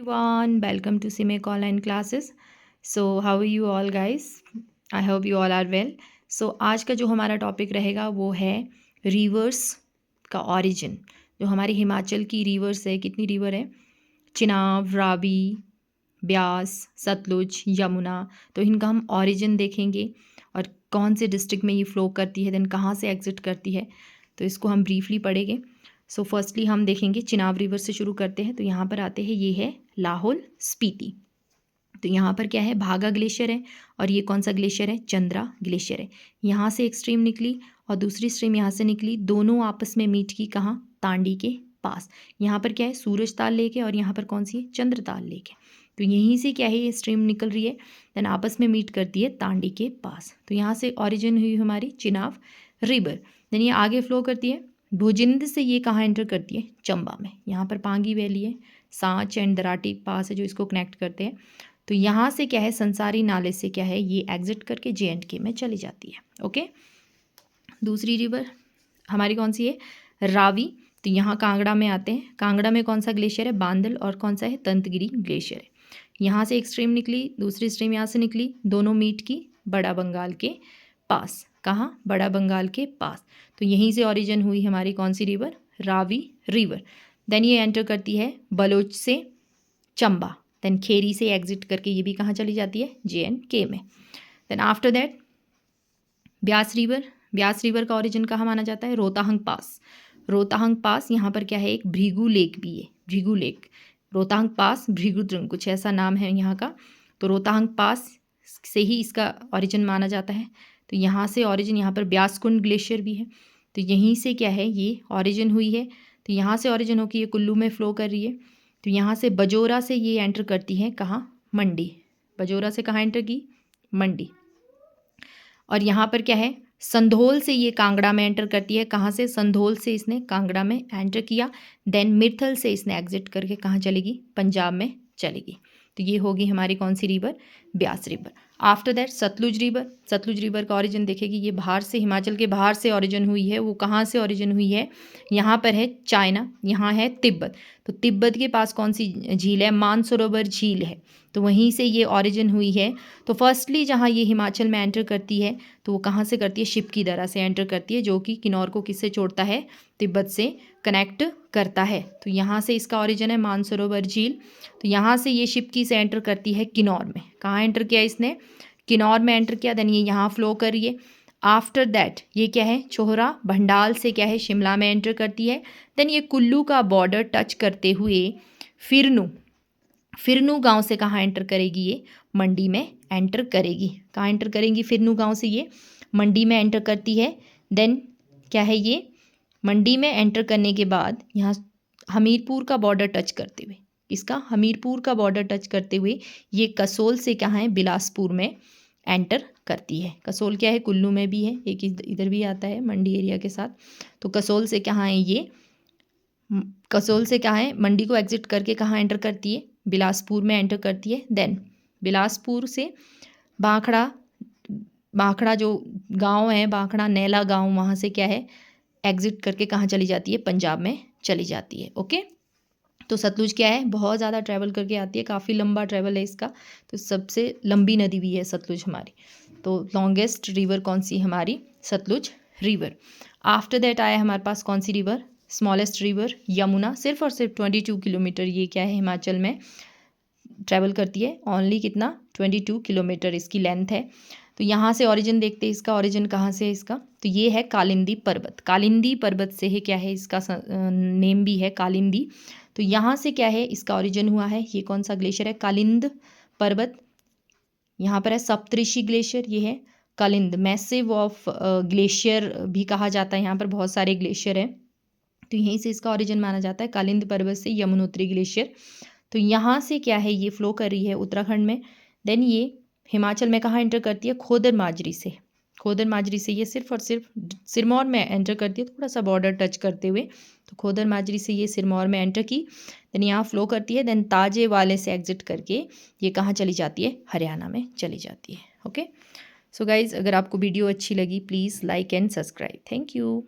everyone, welcome to CIMEC online classes. So how are you all guys? I hope you all are well. So आज का जो हमारा topic रहेगा वो है रिवर्स का ऑरिजिन। जो हमारी हिमाचल की रिवर्स है, कितनी रिवर है? चिनाब, रावी, ब्यास, सतलुज, यमुना। तो इनका हम ऑरिजिन देखेंगे और कौन से डिस्ट्रिक्ट में ये फ्लो करती है, देन कहाँ से एग्जिट करती है, तो इसको हम ब्रीफली पढ़ेंगे। सो फर्स्टली हम देखेंगे चिनाब रिवर से शुरू करते हैं। तो यहाँ पर आते हैं, ये है लाहौल स्पीति। तो यहाँ पर क्या है, भागा ग्लेशियर है और ये कौन सा ग्लेशियर है, चंद्रा ग्लेशियर है। यहाँ से एक स्ट्रीम निकली और दूसरी स्ट्रीम यहाँ से निकली, दोनों आपस में मीट की कहाँ, तांडी के पास। यहाँ पर क्या है, सूरज ताल लेके, और यहाँ पर कौन सी है, चंद्र ताल लेके। तो यहीं से क्या है, ये स्ट्रीम निकल रही है, देन आपस में मीट करती है तांडी के पास। तो यहाँ से ऑरिजिन हुई हमारी चिनाब रिवर। देन ये आगे फ्लो करती है, भुजिंद से ये कहाँ एंटर करती है, चंबा में। यहाँ पर पांगी वैली है, सांच एंड दराटी पास है जो इसको कनेक्ट करते हैं। तो यहाँ से क्या है, संसारी नाले से क्या है, ये एग्जिट करके JNK में चली जाती है। ओके, दूसरी रिवर हमारी कौन सी है, रावी। तो यहाँ कांगड़ा में आते हैं। कांगड़ा में कौन सा ग्लेशियर है, बांदल, और कौन सा है, तंतगिरी ग्लेशियर है। यहाँ से एक स्ट्रीम निकली, दूसरी स्ट्रीम यहाँ से निकली, दोनों मीट की बड़ा बंगाल के पास। कहाँ, बड़ा बंगाल के पास। तो यहीं से ओरिजिन हुई हमारी कौन सी रिवर, रावी रिवर। देन ये एंटर करती है बलोच से चंबा, देन खेरी से एग्जिट करके ये भी कहाँ चली जाती है, JNK में। Then after that Beas river. Beas river का ओरिजिन कहाँ माना जाता है, रोहतांग पास। रोहतांग पास, यहाँ पर क्या है, एक भृगु लेक भी है, भृगु लेक। रोहतांग पास भृगुद्रंग, कुछ ऐसा नाम है यहाँ का। तो रोहतांग पास से ही इसका ओरिजिन माना जाता है। तो यहाँ से ओरिजिन, यहाँ पर ब्यासकुंड ग्लेशियर भी है, तो यहीं से क्या है, ये ओरिजिन हुई है। तो यहाँ से ओरिजिन होकर ये कुल्लू में फ़्लो कर रही है। तो यहाँ से बजोरा से ये एंटर करती है कहाँ, मंडी। बजोरा से कहाँ एंटर की, मंडी। और यहाँ पर क्या है, संधोल से ये कांगड़ा में एंटर करती है। कहाँ से, संधोल से इसने कांगड़ा में एंटर किया। देन मिर्थल से इसने एग्जिट करके कहाँ चलेगी, पंजाब में चलेगी। तो ये होगी हमारी कौन सी river, Beas river. After that Sutlej river. Sutlej river का ओरिजिन देखेगी, ये बाहर से, हिमाचल के बाहर से ओरिजिन हुई है। वो कहाँ से ओरिजिन हुई है, यहाँ पर है चाइना, यहाँ है तिब्बत। तो तिब्बत के पास कौन सी झील है, मानसरोवर झील है। तो वहीं से ये ओरिजिन हुई है। तो फर्स्टली जहाँ ये हिमाचल में एंटर करती है, तो वो कहाँ से करती है, शिप की तरह से एंटर करती है, जो कि किन्नौर को किससे जोड़ता है, तिब्बत से कनेक्ट करता है। तो यहाँ से इसका ओरिजिन है मानसरोवर झील। तो यहाँ से ये शिप की से एंटर करती है किन्नौर में। कहाँ एंटर किया इसने, किन्नौर में एंटर किया। देन ये यहाँ फ्लो कर रही है। आफ्टर दैट ये क्या है, छोहरा भंडाल से क्या है, शिमला में एंटर करती है। देन ये कुल्लू का बॉर्डर टच करते हुए फिरनू गांव से कहाँ एंटर करेगी, ये मंडी में एंटर करेगी। कहाँ एंटर करेंगी, फिरनू गांव से ये मंडी में एंटर करती है। देन क्या है, ये मंडी में एंटर करने के बाद यहाँ हमीरपुर का बॉर्डर टच करते हुए, इसका हमीरपुर का बॉर्डर टच करते हुए ये कसोल से कहाँ है, बिलासपुर में एंटर करती है। कसोल क्या है, कुल्लू में भी है, एक इधर भी आता है मंडी एरिया के साथ। तो कसोल से कहाँ है, ये कसोल से कहाँ है, मंडी को एग्जिट करके कहाँ एंटर करती है, बिलासपुर में एंटर करती है। देन बिलासपुर से बाखड़ा जो गांव है, बाखड़ा नैला गांव, वहाँ से क्या है, एग्जिट करके कहाँ चली जाती है, पंजाब में चली जाती है। ओके, तो सतलुज क्या है, बहुत ज़्यादा ट्रैवल करके आती है, काफ़ी लंबा ट्रैवल है इसका। तो सबसे लंबी नदी भी है सतलुज हमारी। तो लॉन्गेस्ट रिवर कौन सी हमारी, सतलुज रिवर। आफ्टर दैट आया हमारे पास कौन सी रिवर, स्मॉलेस्ट रिवर यमुना। सिर्फ और सिर्फ 22 किलोमीटर ये क्या है, हिमाचल में ट्रैवल करती है। ओनली कितना, 22 किलोमीटर इसकी लेंथ है। तो यहाँ से ओरिजिन देखते हैं, इसका ओरिजिन कहाँ से है इसका, तो ये है कालिंदी पर्वत। कालिंदी पर्वत से है क्या है, इसका नेम भी है कालिंदी। तो यहाँ से क्या है, इसका ओरिजिन हुआ है। ये कौन सा ग्लेशियर है, कालिंद पर्वत। यहाँ पर है सप्तऋषि ग्लेशियर, ये है कालिंद, मैसिव ऑफ ग्लेशियर भी कहा जाता है। यहाँ पर बहुत सारे ग्लेशियर हैं, तो यहीं से इसका ओरिजिन माना जाता है, कालिंद पर्वत से यमुनोत्री ग्लेशियर। तो यहाँ से क्या है, ये फ्लो कर रही है उत्तराखंड में। देन ये हिमाचल में कहाँ एंटर करती है, खोदर माजरी से। खोदर माजरी से ये सिर्फ और सिर्फ सिरमौर में एंटर करती है, थोड़ा सा बॉर्डर टच करते हुए। तो खोदर माजरी से ये सिरमौर में एंटर की, देन यहाँ फ्लो करती है। देन ताजे वाले से एग्जिट करके ये कहाँ चली जाती है, हरियाणा में चली जाती है। ओके, सो गाइज, अगर आपको वीडियो अच्छी लगी please like and subscribe. Thank you.